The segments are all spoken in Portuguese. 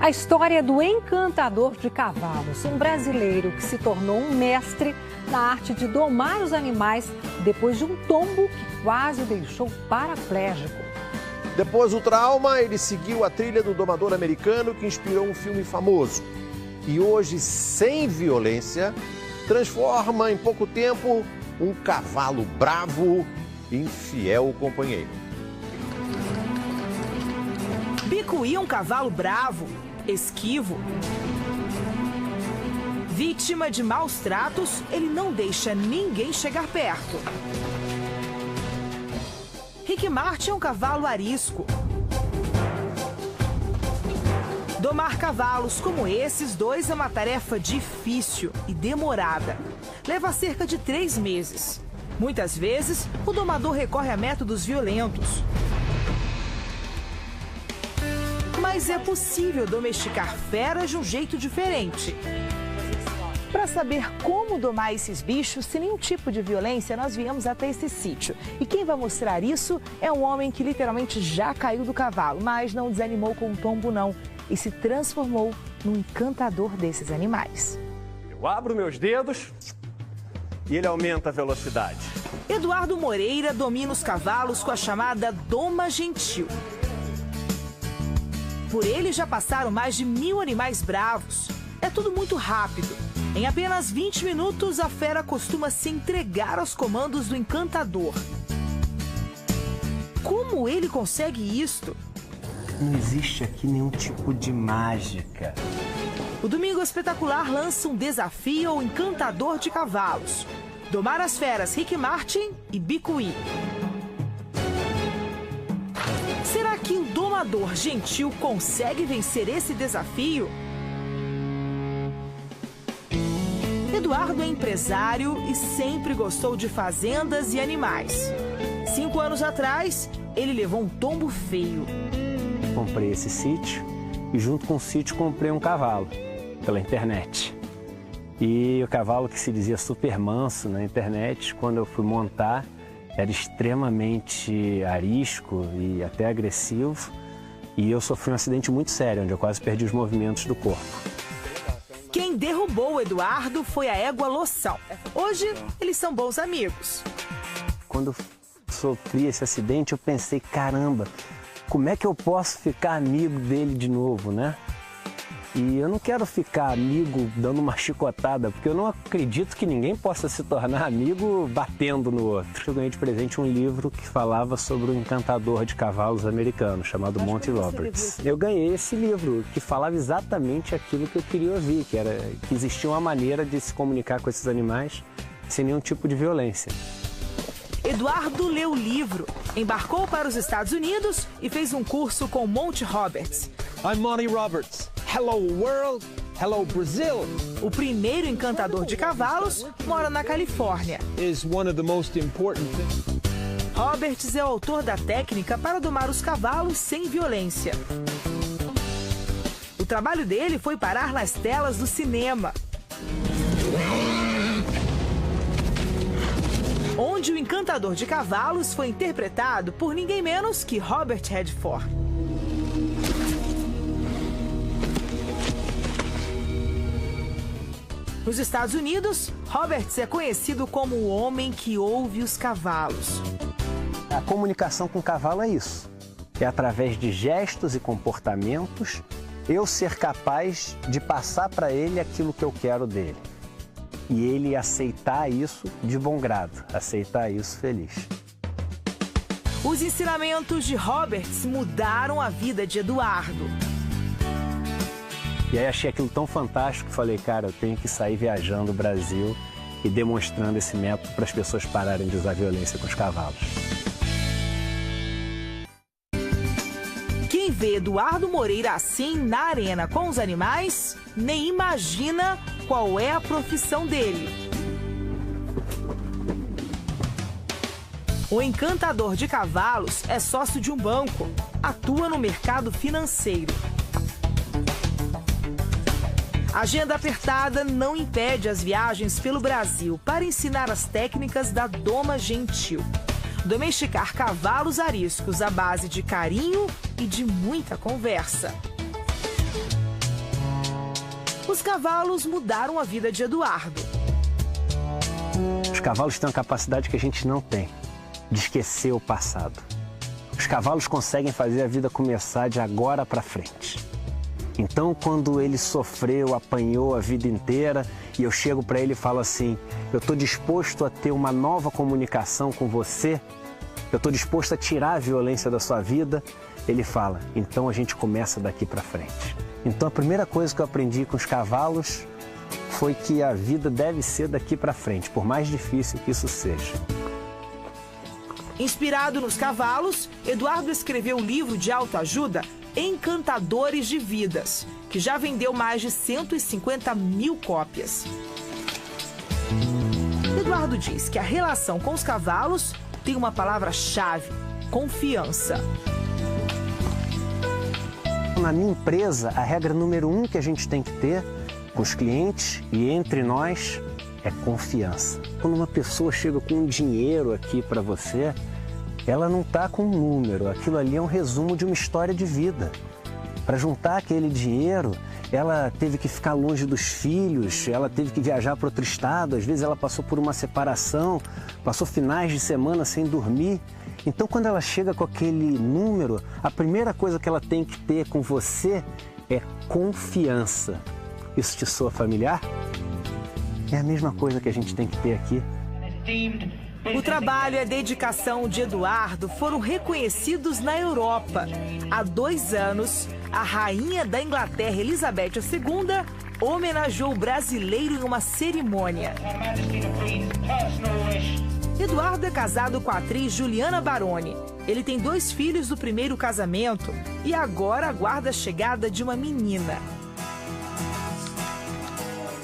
A história do encantador de cavalos, um brasileiro que se tornou um mestre na arte de domar os animais depois de um tombo que quase o deixou paraplégico. Depois do trauma, ele seguiu a trilha do domador americano que inspirou um filme famoso. E hoje, sem violência, transforma em pouco tempo um cavalo bravo e infiel companheiro. Bicuí é um cavalo bravo, esquivo. Vítima de maus tratos, ele não deixa ninguém chegar perto. Rick Martin é um cavalo arisco. Domar cavalos como esses dois é uma tarefa difícil e demorada. Leva cerca de 3 meses. Muitas vezes, o domador recorre a métodos violentos. Mas é possível domesticar feras de um jeito diferente. Para saber como domar esses bichos sem nenhum tipo de violência, nós viemos até esse sítio. E quem vai mostrar isso é um homem que literalmente já caiu do cavalo, mas não desanimou com o tombo não, e se transformou num encantador desses animais. Eu abro meus dedos e ele aumenta a velocidade. Eduardo Moreira domina os cavalos com a chamada doma gentil. Por ele já passaram mais de 1000 animais bravos. É tudo muito rápido. Em apenas 20 minutos, a fera costuma se entregar aos comandos do encantador. Como ele consegue isto? Não existe aqui nenhum tipo de mágica. O Domingo Espetacular lança um desafio ao encantador de cavalos: domar as feras Rick Martin e Bicuí. Será que o domador gentil consegue vencer esse desafio? Eduardo é empresário e sempre gostou de fazendas e animais. 5 anos atrás, ele levou um tombo feio. Comprei esse sítio e junto com o sítio comprei um cavalo pela internet. E o cavalo que se dizia super manso na internet, quando eu fui montar, era extremamente arisco e até agressivo. E eu sofri um acidente muito sério, onde eu quase perdi os movimentos do corpo. Quem derrubou o Eduardo foi a égua Loção. Hoje, eles são bons amigos. Quando eu sofri esse acidente, eu pensei, caramba, como é que eu posso ficar amigo dele de novo, né? E eu não quero ficar amigo dando uma chicotada, porque eu não acredito que ninguém possa se tornar amigo batendo no outro. Eu ganhei de presente um livro que falava sobre o encantador de cavalos americano, chamado Monty Roberts. Eu ganhei esse livro, que falava exatamente aquilo que eu queria ouvir, que existia uma maneira de se comunicar com esses animais sem nenhum tipo de violência. Eduardo leu o livro, embarcou para os Estados Unidos e fez um curso com Monty Roberts. I'm Monty Roberts. Hello world, hello Brazil. O primeiro encantador de cavalos mora na Califórnia. Is one of the most important things. Roberts é o autor da técnica para domar os cavalos sem violência. O trabalho dele foi parar nas telas do cinema, onde o encantador de cavalos foi interpretado por ninguém menos que Robert Redford. Nos Estados Unidos, Roberts é conhecido como o homem que ouve os cavalos. A comunicação com o cavalo é isso. É através de gestos e comportamentos eu ser capaz de passar para ele aquilo que eu quero dele. E ele aceitar isso de bom grado, aceitar isso feliz. Os ensinamentos de Roberts mudaram a vida de Eduardo. E aí achei aquilo tão fantástico que falei, cara, eu tenho que sair viajando o Brasil e demonstrando esse método para as pessoas pararem de usar violência com os cavalos. Quem vê Eduardo Moreira assim na arena com os animais, nem imagina qual é a profissão dele. O encantador de cavalos é sócio de um banco, atua no mercado financeiro. A agenda apertada não impede as viagens pelo Brasil para ensinar as técnicas da doma gentil. Domesticar cavalos ariscos à base de carinho e de muita conversa. os cavalos mudaram a vida de Eduardo. Os cavalos têm uma capacidade que a gente não tem, de esquecer o passado. Os cavalos conseguem fazer a vida começar de agora para frente. Então, quando ele sofreu, apanhou a vida inteira, e eu chego para ele e falo assim, eu estou disposto a ter uma nova comunicação com você, eu estou disposto a tirar a violência da sua vida, ele fala, então a gente começa daqui para frente. Então, a primeira coisa que eu aprendi com os cavalos foi que a vida deve ser daqui para frente, por mais difícil que isso seja. Inspirado nos cavalos, Eduardo escreveu o livro de autoajuda Encantadores de Vidas, que já vendeu mais de 150 mil cópias. Eduardo diz que a relação com os cavalos tem uma palavra-chave: confiança. Na minha empresa, a regra número 1 que a gente tem que ter com os clientes e entre nós é confiança. Quando uma pessoa chega com um dinheiro aqui para você, ela não está com um número, aquilo ali é um resumo de uma história de vida. Para juntar aquele dinheiro, ela teve que ficar longe dos filhos, ela teve que viajar para outro estado, às vezes ela passou por uma separação, passou finais de semana sem dormir. Então, quando ela chega com aquele número, a primeira coisa que ela tem que ter com você é confiança. Isso te soa familiar? É a mesma coisa que a gente tem que ter aqui. O trabalho e a dedicação de Eduardo foram reconhecidos na Europa. Há 2 anos, a rainha da Inglaterra, Elizabeth II, homenageou o brasileiro em uma cerimônia. Eduardo é casado com a atriz Juliana Baroni. Ele tem 2 filhos do primeiro casamento e agora aguarda a chegada de uma menina.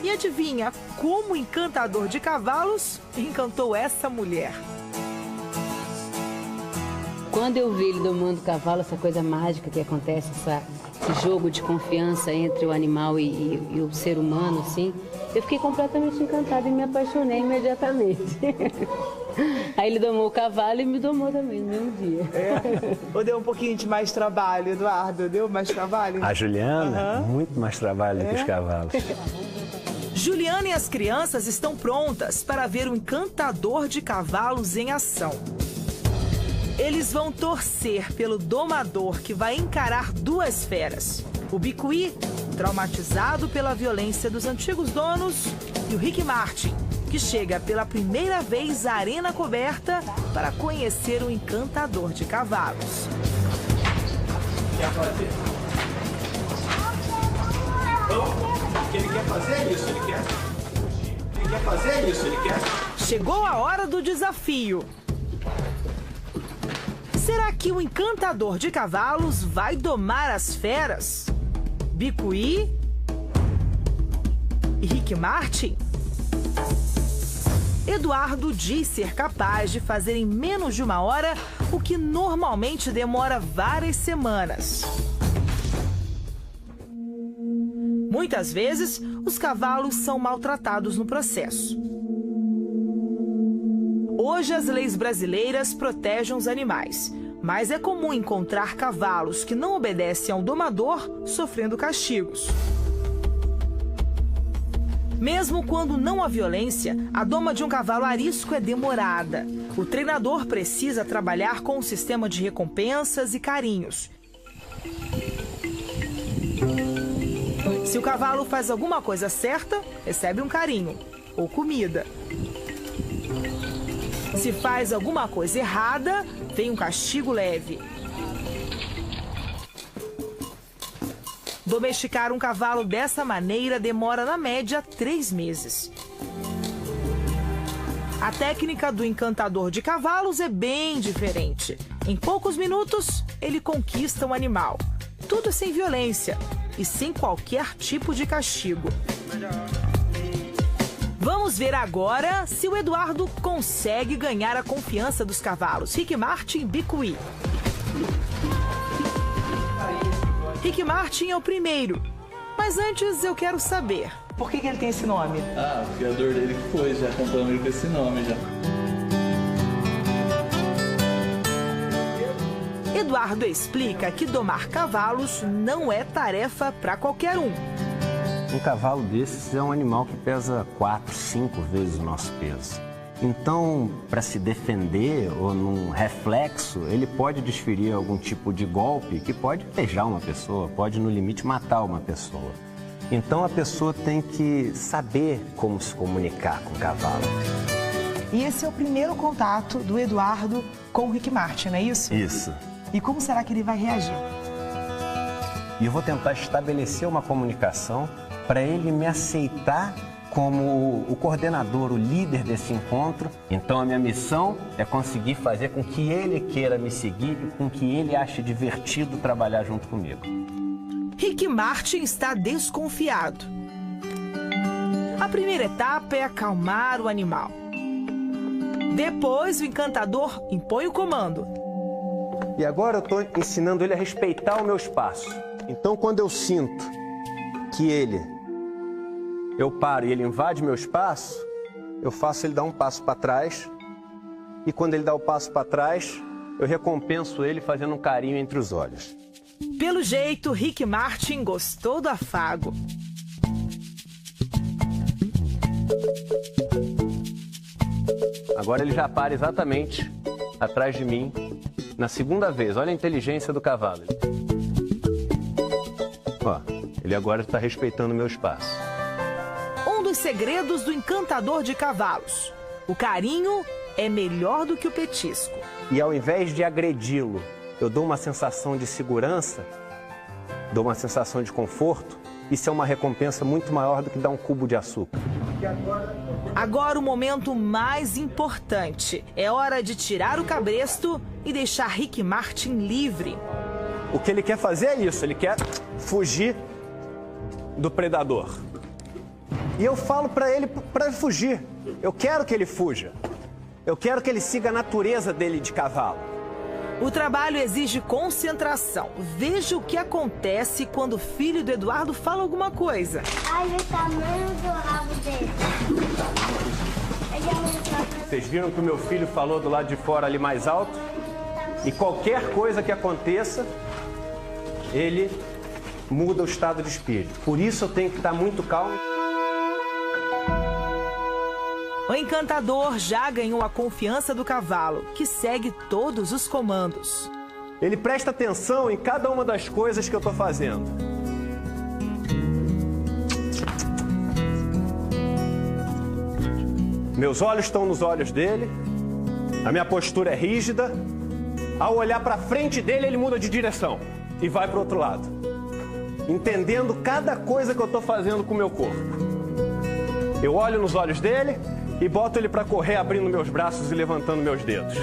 E adivinha como o encantador de cavalos encantou essa mulher? Quando eu vi ele domando o cavalo, essa coisa mágica que acontece, esse jogo de confiança entre o animal e o ser humano, assim, eu fiquei completamente encantada e me apaixonei imediatamente. Aí ele domou o cavalo e me domou também no mesmo dia. Ou deu um pouquinho de mais trabalho, Eduardo? Deu mais trabalho? A Juliana, muito mais trabalho do que os cavalos. Juliana e as crianças estão prontas para ver o encantador de cavalos em ação. Eles vão torcer pelo domador que vai encarar 2 feras. O Bicuí, traumatizado pela violência dos antigos donos, e o Rick Martin, que chega pela primeira vez à arena coberta para conhecer o encantador de cavalos. Ele quer fazer isso, ele quer. Ele quer fazer isso, ele quer. Chegou a hora do desafio. Será que o encantador de cavalos vai domar as feras? Bicuí e Rick Martin? Eduardo diz ser capaz de fazer em menos de 1 hora o que normalmente demora várias semanas. Muitas vezes, os cavalos são maltratados no processo. Hoje, as leis brasileiras protegem os animais, mas é comum encontrar cavalos que não obedecem ao domador sofrendo castigos. Mesmo quando não há violência, a doma de um cavalo arisco é demorada. O treinador precisa trabalhar com um sistema de recompensas e carinhos. Se o cavalo faz alguma coisa certa, recebe um carinho ou comida. Se faz alguma coisa errada, vem um castigo leve. Domesticar um cavalo dessa maneira demora, na média, 3 meses. A técnica do encantador de cavalos é bem diferente. Em poucos minutos, ele conquista um animal. Tudo sem violência e sem qualquer tipo de castigo. Vamos ver agora se o Eduardo consegue ganhar a confiança dos cavalos. Rick Martin e Bicuí. Rick Martin é o primeiro, mas antes eu quero saber, por que ele tem esse nome? O criador dele que foi, já comprou ele com esse nome já. Eduardo explica que domar cavalos não é tarefa para qualquer um. Um cavalo desses é um animal que pesa 4, 5 vezes o nosso peso. Então, para se defender ou num reflexo, ele pode desferir algum tipo de golpe que pode aleijar uma pessoa, pode, no limite, matar uma pessoa. Então, a pessoa tem que saber como se comunicar com o cavalo. E esse é o primeiro contato do Eduardo com o Rick Martin, não é isso? Isso. E como será que ele vai reagir? E eu vou tentar estabelecer uma comunicação para ele me aceitar como o coordenador, o líder desse encontro. Então a minha missão é conseguir fazer com que ele queira me seguir e com que ele ache divertido trabalhar junto comigo. Rick Martin está desconfiado. A primeira etapa é acalmar o animal. Depois o encantador impõe o comando. E agora eu estou ensinando ele a respeitar o meu espaço. Então quando eu sinto que eu paro e ele invade meu espaço, eu faço ele dar um passo para trás. E quando ele dá o passo para trás, eu recompenso ele fazendo um carinho entre os olhos. Pelo jeito, Rick Martin gostou do afago. Agora ele já para exatamente atrás de mim na segunda vez. Olha a inteligência do cavalo. Ó, ele agora está respeitando o meu espaço. Um dos segredos do encantador de cavalos. O carinho é melhor do que o petisco. E ao invés de agredi-lo, eu dou uma sensação de segurança, dou uma sensação de conforto. Isso é uma recompensa muito maior do que dar um cubo de açúcar. Agora o momento mais importante. É hora de tirar o cabresto e deixar Rick Martin livre. O que ele quer fazer é isso, ele quer fugir do predador. E eu falo para ele fugir. Eu quero que ele fuja. Eu quero que ele siga a natureza dele de cavalo. O trabalho exige concentração. Veja o que acontece quando o filho do Eduardo fala alguma coisa. Olha o tamanho do rabo dele. Vocês viram que o meu filho falou do lado de fora ali mais alto? E qualquer coisa que aconteça, ele muda o estado de espírito. Por isso eu tenho que estar muito calmo. O encantador já ganhou a confiança do cavalo, que segue todos os comandos. Ele presta atenção em cada uma das coisas que eu estou fazendo. Meus olhos estão nos olhos dele, a minha postura é rígida. Ao olhar para frente dele, ele muda de direção e vai para o outro lado, entendendo cada coisa que eu estou fazendo com o meu corpo. Eu olho nos olhos dele e boto ele para correr abrindo meus braços e levantando meus dedos.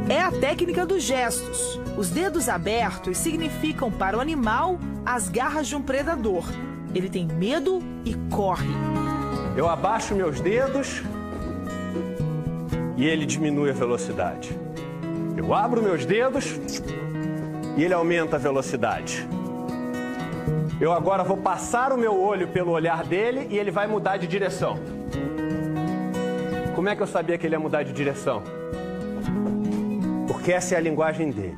É a técnica dos gestos. Os dedos abertos significam para o animal as garras de um predador. Ele tem medo e corre. Eu abaixo meus dedos e ele diminui a velocidade. Eu abro meus dedos e ele aumenta a velocidade. Eu agora vou passar o meu olho pelo olhar dele e ele vai mudar de direção. Como é que eu sabia que ele ia mudar de direção? Porque essa é a linguagem dele.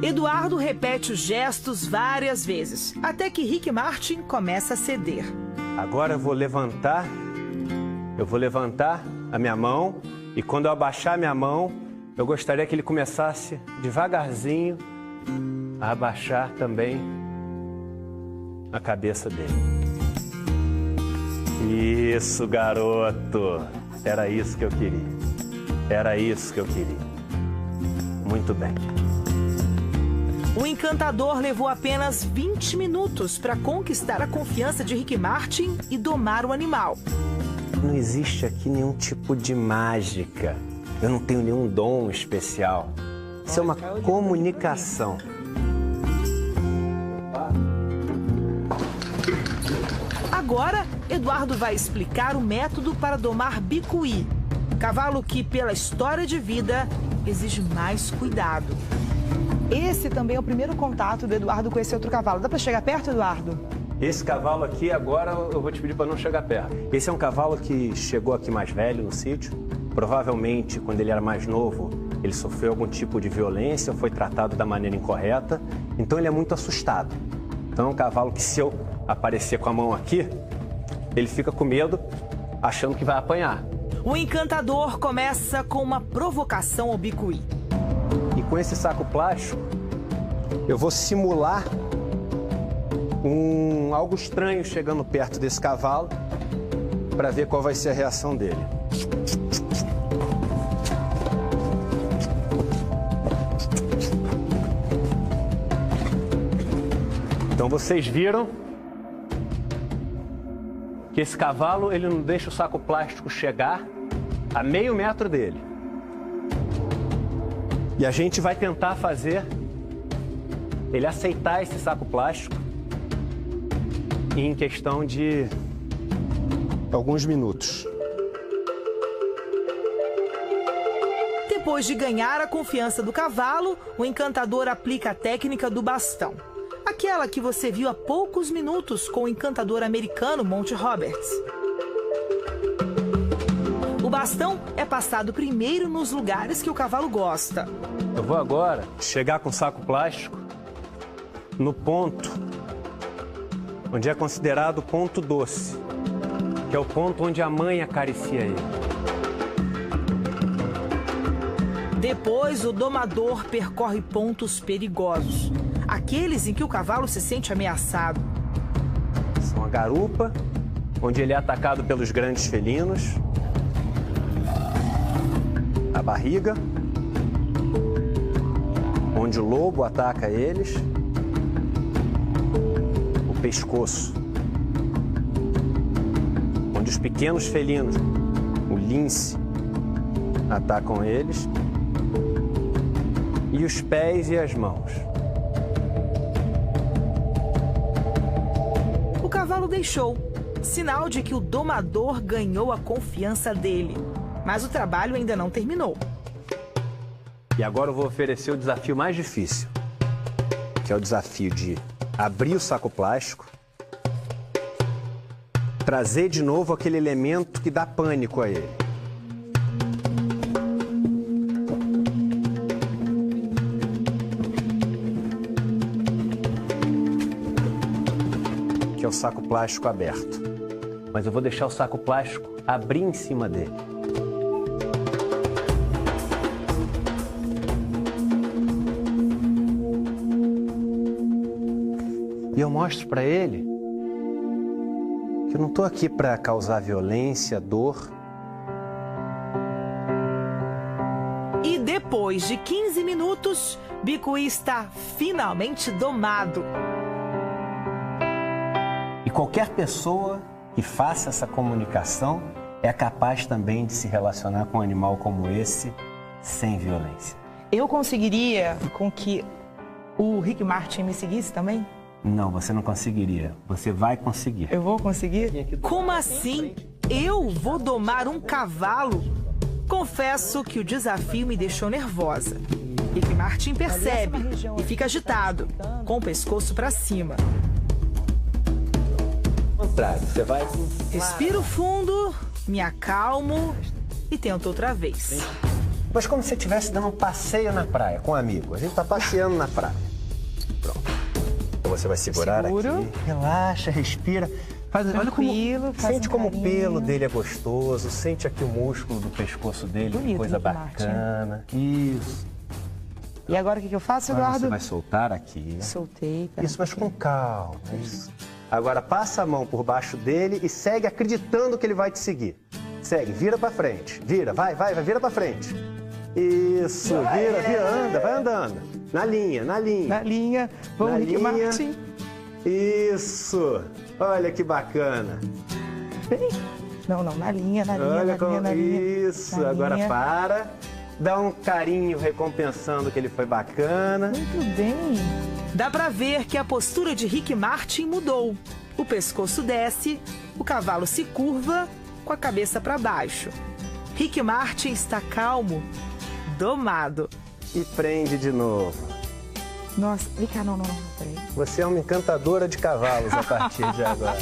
Eduardo repete os gestos várias vezes, até que Rick Martin começa a ceder. Agora eu vou levantar a minha mão e quando eu abaixar a minha mão, eu gostaria que ele começasse devagarzinho a abaixar também a cabeça dele. Isso, garoto! Era isso que eu queria. Era isso que eu queria. Muito bem. O encantador levou apenas 20 minutos para conquistar a confiança de Rick Martin e domar o animal. Não existe aqui nenhum tipo de mágica. Eu não tenho nenhum dom especial. Isso é uma comunicação. Agora, Eduardo vai explicar o método para domar bicuí, cavalo que, pela história de vida, exige mais cuidado. Esse também é o primeiro contato do Eduardo com esse outro cavalo. Dá para chegar perto, Eduardo? Esse cavalo aqui, agora eu vou te pedir para não chegar perto. Esse é um cavalo que chegou aqui mais velho no sítio. Provavelmente, quando ele era mais novo, ele sofreu algum tipo de violência, foi tratado da maneira incorreta. Então ele é muito assustado. Então é um cavalo que, se eu aparecer com a mão aqui, ele fica com medo, achando que vai apanhar. O encantador começa com uma provocação ao Bicuí. E com esse saco plástico, eu vou simular algo estranho chegando perto desse cavalo para ver qual vai ser a reação dele. Então vocês viram que esse cavalo, ele não deixa o saco plástico chegar a meio metro dele. E a gente vai tentar fazer ele aceitar esse saco plástico em questão de alguns minutos. Depois de ganhar a confiança do cavalo, o encantador aplica a técnica do bastão. Aquela que você viu há poucos minutos com o encantador americano Monty Roberts. O bastão é passado primeiro nos lugares que o cavalo gosta. Eu vou agora chegar com o saco plástico no ponto onde é considerado ponto doce, que é o ponto onde a mãe acaricia ele. Depois, o domador percorre pontos perigosos, aqueles em que o cavalo se sente ameaçado. São a garupa, onde ele é atacado pelos grandes felinos, a barriga, onde o lobo ataca eles, o pescoço, onde os pequenos felinos, o lince, atacam eles, e os pés e as mãos. O cavalo deixou, sinal de que o domador ganhou a confiança dele. Mas o trabalho ainda não terminou. E agora eu vou oferecer o desafio mais difícil, que é o desafio de abrir o saco plástico, trazer de novo aquele elemento que dá pânico a ele. Que é o saco plástico aberto. Mas eu vou deixar o saco plástico abrir em cima dele. E eu mostro para ele que eu não estou aqui para causar violência, dor. E depois de 15 minutos, Bicuí está finalmente domado. E qualquer pessoa que faça essa comunicação é capaz também de se relacionar com um animal como esse sem violência. Eu conseguiria com que o Rick Martin me seguisse também? Não, você não conseguiria. Você vai conseguir. Eu vou conseguir? Como assim? Eu vou domar um cavalo? Confesso que o desafio me deixou nervosa. Rick Martin percebe e fica agitado, com o pescoço para cima. Você vai... Respiro fundo, me acalmo e tento outra vez. Mas como se você estivesse dando um passeio na praia com um amigo. A gente está passeando na praia. Pronto. Então você vai segurar aqui. Relaxa, respira. Olha como, sente como o pelo dele é gostoso. Sente aqui o músculo do pescoço dele. Bonito, coisa bacana. Isso. E agora o que eu faço, Eduardo? Você vai soltar aqui. Soltei. Isso, mas com calma. Isso. Agora passa a mão por baixo dele e segue acreditando que ele vai te seguir. Segue, vira pra frente. Vira, vai, vira pra frente. Isso, vira, anda, vai andando. Na linha. Na linha, vamos, Rick Martin. Isso, olha que bacana. Não, na linha, Isso, na agora linha. para. Dá um carinho recompensando que ele foi bacana. Muito bem. Dá pra ver que a postura de Rick Martin mudou. O pescoço desce, o cavalo se curva com a cabeça para baixo. Rick Martin está calmo, domado. E prende de novo. Nossa, vem cá, não, peraí. Você é uma encantadora de cavalos a partir de agora.